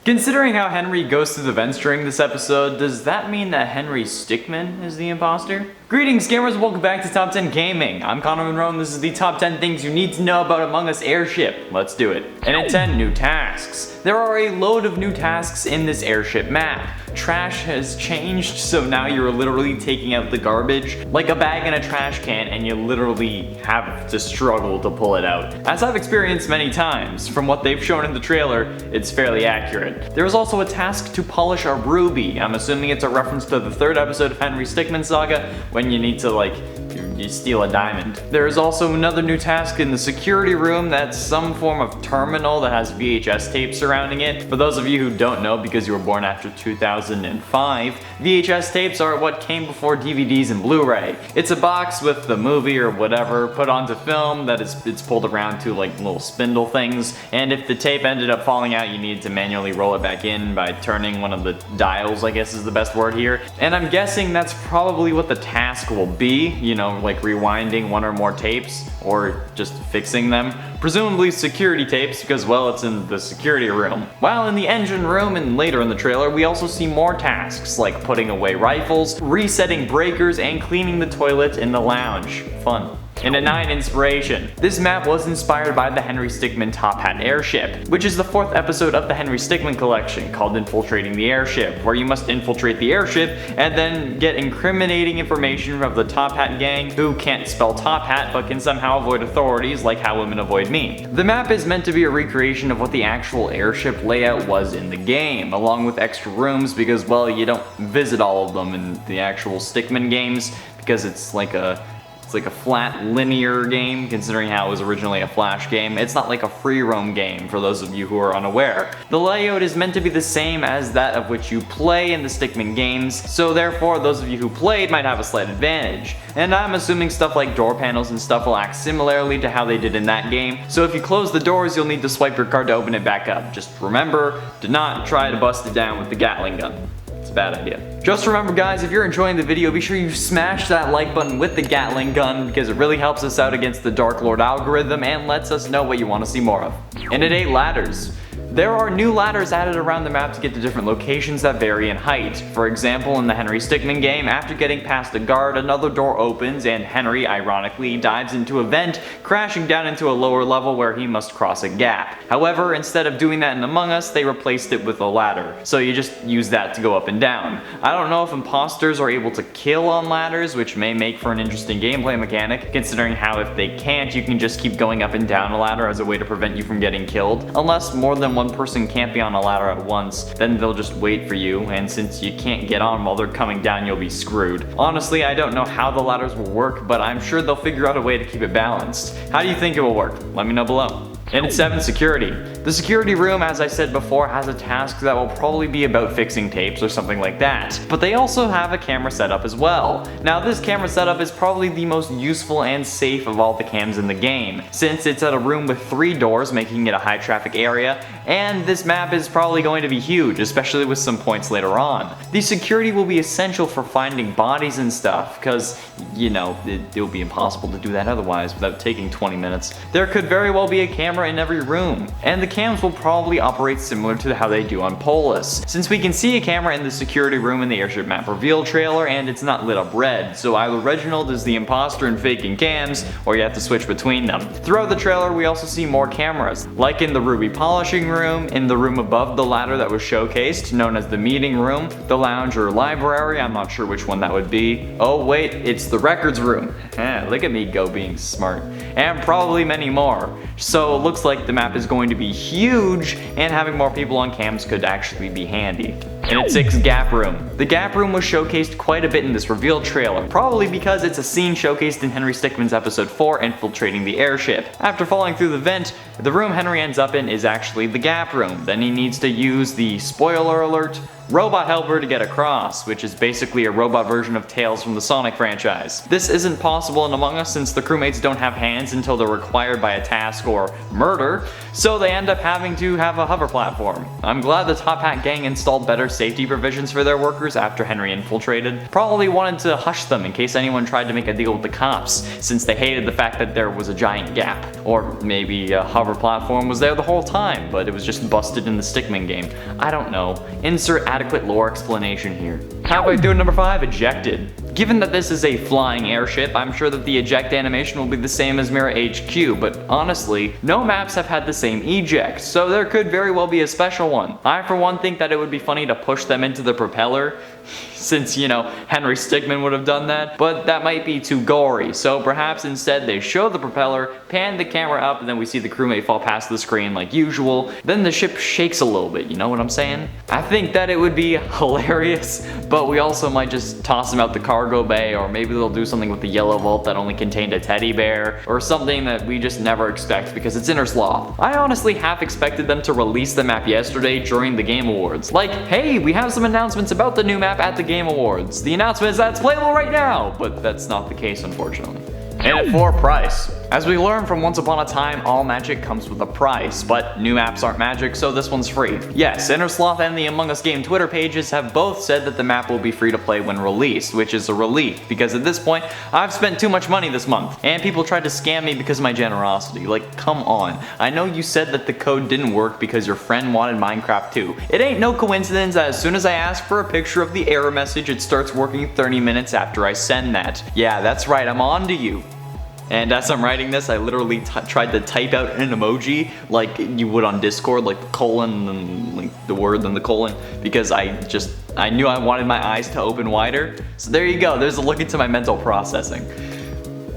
Considering how Henry goes through the vents during this episode, does that mean that Henry Stickmin is the imposter? Greetings gamers, welcome back to Top 10 Gaming. I'm Connor Monroe and this is the top 10 things you need to know about Among Us Airship. Let's do it. And at 10, new tasks. There are a load of new tasks in this airship map. Trash has changed, so now you're literally taking out the garbage like a bag in a trash can and you literally have to struggle to pull it out. As I've experienced many times, from what they've shown in the trailer, it's fairly accurate. There is also a task to polish a ruby. I'm assuming it's a reference to the third episode of Henry Stickmin saga when you need to you steal a diamond. There is also another new task in the security room that's some form of terminal that has VHS tape surrounding it. For those of you who don't know because you were born after 2005, VHS tapes are what came before DVDs and Blu-ray. It's a box with the movie or whatever put onto film that it's pulled around to like little spindle things, and if the tape ended up falling out you needed to manually roll it back in by turning one of the dials, I guess is the best word here. And I'm guessing that's probably what the task will be, you know, like rewinding one or more tapes or just fixing them. Presumably security tapes because, well, it's in the security room. While in the engine room and later in the trailer, we also see more tasks like putting away rifles, resetting breakers, and cleaning the toilet in the lounge. Fun. And a 9 inspiration. This map was inspired by the Henry Stickmin Toppat Airship, which is the 4th episode of the Henry Stickmin collection called Infiltrating the Airship, where you must infiltrate the airship and then get incriminating information from the Toppat gang who can't spell top hat but can somehow avoid authorities like how women avoid me. The map is meant to be a recreation of what the actual airship layout was in the game, along with extra rooms because, well, you don't visit all of them in the actual Stickmin games because it's like a flat linear game considering how it was originally a flash game. It's not like a free roam game for those of you who are unaware. The layout is meant to be the same as that of which you play in the Stickmin games, so therefore those of you who played might have a slight advantage. And I'm assuming stuff like door panels and stuff will act similarly to how they did in that game, so if you close the doors you'll need to swipe your card to open it back up. Just remember, do not try to bust it down with the Gatling gun. It's a bad idea. Just remember guys, if you're enjoying the video, be sure you smash that like button with the Gatling gun because it really helps us out against the Dark Lord algorithm and lets us know what you want to see more of. And at 8, ladders. There are new ladders added around the map to get to different locations that vary in height. For example, in the Henry Stickmin game, after getting past a guard, another door opens and Henry, ironically, dives into a vent, crashing down into a lower level where he must cross a gap. However, instead of doing that in Among Us, they replaced it with a ladder, so you just use that to go up and down. I don't know if imposters are able to kill on ladders, which may make for an interesting gameplay mechanic, considering how if they can't, you can just keep going up and down a ladder as a way to prevent you from getting killed. Unless more than one person can't be on a ladder at once, then they'll just wait for you, and since you can't get on while they're coming down, you'll be screwed. Honestly, I don't know how the ladders will work, but I'm sure they'll figure out a way to keep it balanced. How do you think it will work? Let me know below. And at 7, security. The security room, as I said before, has a task that will probably be about fixing tapes or something like that. But they also have a camera setup as well. Now this camera setup is probably the most useful and safe of all the cams in the game, since it's at a room with 3 doors making it a high traffic area, and this map is probably going to be huge, especially with some points later on. The security will be essential for finding bodies and stuff, because, you know, it will be impossible to do that otherwise without taking 20 minutes. There could very well be a camera in every room, and the cams will probably operate similar to how they do on Polus, since we can see a camera in the security room in the airship map reveal trailer and it's not lit up red, so either Reginald is the imposter and faking cams, or you have to switch between them. Throughout the trailer we also see more cameras, like in the ruby polishing room, in the room above the ladder that was showcased, known as the meeting room, the lounge or library, I'm not sure which one that would be. Oh wait, it's the records room. Look at me go being smart. And probably many more. So it looks like the map is going to be huge, and having more people on cams could actually be handy. And at 6, gap room. The gap room was showcased quite a bit in this reveal trailer, probably because it's a scene showcased in Henry Stickmin's episode 4, Infiltrating the Airship. After falling through the vent, the room Henry ends up in is actually the gap room. Then he needs to use the, spoiler alert, robot helper to get across, which is basically a robot version of Tails from the Sonic franchise. This isn't possible in Among Us since the crewmates don't have hands until they're required by a task or murder, so they end up having to have a hover platform. I'm glad the Toppat gang installed better safety provisions for their workers after Henry infiltrated. Probably wanted to hush them in case anyone tried to make a deal with the cops, since they hated the fact that there was a giant gap. Or maybe a hover platform was there the whole time, but it was just busted in the Stickmin game. I don't know. Insert adequate lore explanation here. Halfway through number 5, Ejected. Given that this is a flying airship, I'm sure that the eject animation will be the same as Mirror HQ, but honestly, no maps have had the same eject, so there could very well be a special one. I for one think that it would be funny to push them into the propeller, since, you know, Henry Stickmin would have done that, but that might be too gory, so perhaps instead they show the propeller, pan the camera up, and then we see the crewmate fall past the screen like usual, then the ship shakes a little bit, you know what I'm saying? I think that it would be hilarious, but we also might just toss them out the cargo bay, or maybe they'll do something with the yellow vault that only contained a teddy bear, or something that we just never expect because it's Inner Sloth. I honestly half expected them to release the map yesterday during the Game Awards. Like, hey, we have some announcements about the new map at the Game Awards. The announcement is that it's playable right now, but that's not the case, unfortunately. And at 4, price. As we learned from Once Upon a Time, all magic comes with a price, but new maps aren't magic, so this one's free. Yes, Inner Sloth and the Among Us game Twitter pages have both said that the map will be free to play when released, which is a relief, because at this point, I've spent too much money this month, and people tried to scam me because of my generosity. Like, come on. I know you said that the code didn't work because your friend wanted Minecraft too. It ain't no coincidence that as soon as I ask for a picture of the error message, it starts working 30 minutes after I send that. Yeah, that's right, I'm on to you. And as I'm writing this, I literally tried to type out an emoji like you would on Discord, like the colon and like the word and the colon, because I knew I wanted my eyes to open wider. So there you go, there's a look into my mental processing.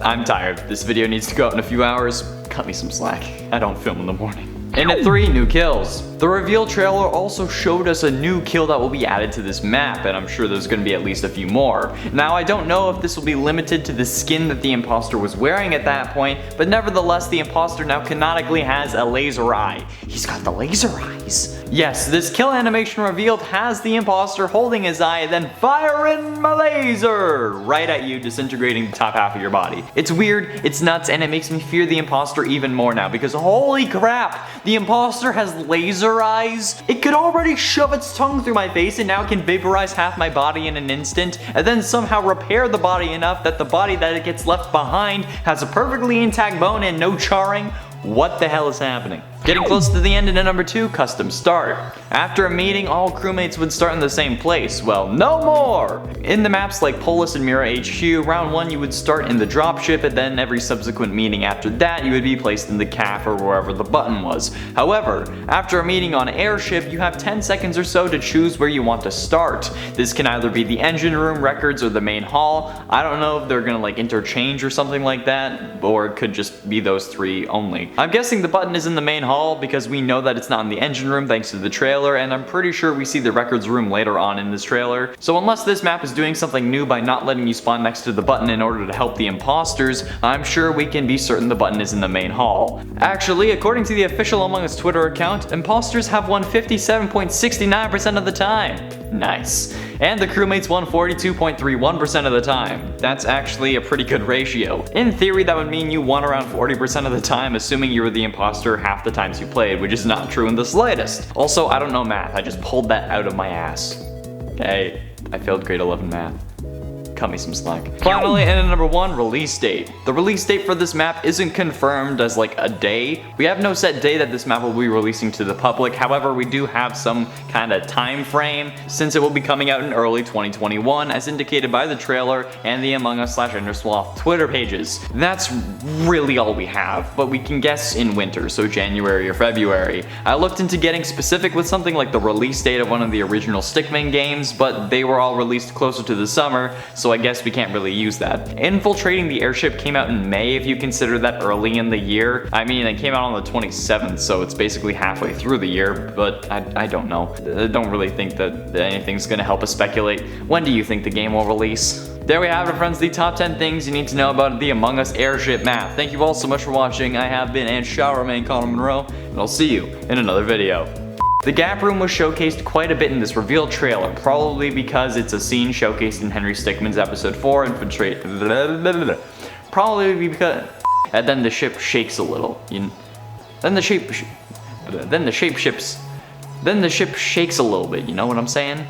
I'm tired. This video needs to go out in a few hours. Cut me some slack. I don't film in the morning. And at 3, new kills. The reveal trailer also showed us a new kill that will be added to this map, and I'm sure there's going to be at least a few more. Now, I don't know if this will be limited to the skin that the imposter was wearing at that point, but nevertheless, the imposter now canonically has a laser eye. He's got the laser eyes. Yes, this kill animation revealed has the imposter holding his eye and then firing my laser right at you, disintegrating the top half of your body. It's weird, it's nuts, and it makes me fear the imposter even more now because holy crap, the imposter has laser eyes. It could already shove its tongue through my face and now it can vaporize half my body in an instant and then somehow repair the body enough that the body that it gets left behind has a perfectly intact bone and no charring. What the hell is happening? Getting close to the end into number 2, custom start. After a meeting, all crewmates would start in the same place. Well, no more! In the maps like Polis and Mirror HQ, round 1 you would start in the dropship, and then every subsequent meeting after that you would be placed in the CAF or wherever the button was. However, after a meeting on Airship, you have 10 seconds or so to choose where you want to start. This can either be the engine room, records, or the main hall. I don't know if they're gonna like interchange or something like that, or it could just be those 3 only. I'm guessing the button is in the main hall because we know that it's not in the engine room thanks to the trailer, and I'm pretty sure we see the records room later on in this trailer. So unless this map is doing something new by not letting you spawn next to the button in order to help the imposters, I'm sure we can be certain the button is in the main hall. Actually, according to the official Among Us Twitter account, imposters have won 57.69% of the time. Nice. And the crewmates won 42.31% of the time. That's actually a pretty good ratio. In theory, that would mean you won around 40% of the time, assuming you were the imposter half the times you played, which is not true in the slightest. Also, I don't know math, I just pulled that out of my ass. Okay, I failed grade 11 math. Cut me some slack. Finally, and at number 1, release date. The release date for this map isn't confirmed as like a day. We have no set day that this map will be releasing to the public. However, we do have some kind of time frame since it will be coming out in early 2021 as indicated by the trailer and the Among Us /Inner Sloth Twitter pages. That's really all we have, but we can guess in winter, so January or February. I looked into getting specific with something like the release date of one of the original Stickmin games, but they were all released closer to the summer, so I guess we can't really use that. Infiltrating the Airship came out in May if you consider that early in the year. I mean, it came out on the 27th, so it's basically halfway through the year, but I don't know. I don't really think that anything's gonna help us speculate. When do you think the game will release? There we have it, friends, the top 10 things you need to know about the Among Us Airship Map. Thank you all so much for watching. I have been and shall remain Connor Monroe, and I'll see you in another video. The Gap Room was showcased quite a bit in this reveal trailer, probably because it's a scene showcased in Henry Stickmin's episode 4 Infiltrate. Probably because. And then the ship shakes a little. Then the ship shakes a little bit, you know what I'm saying?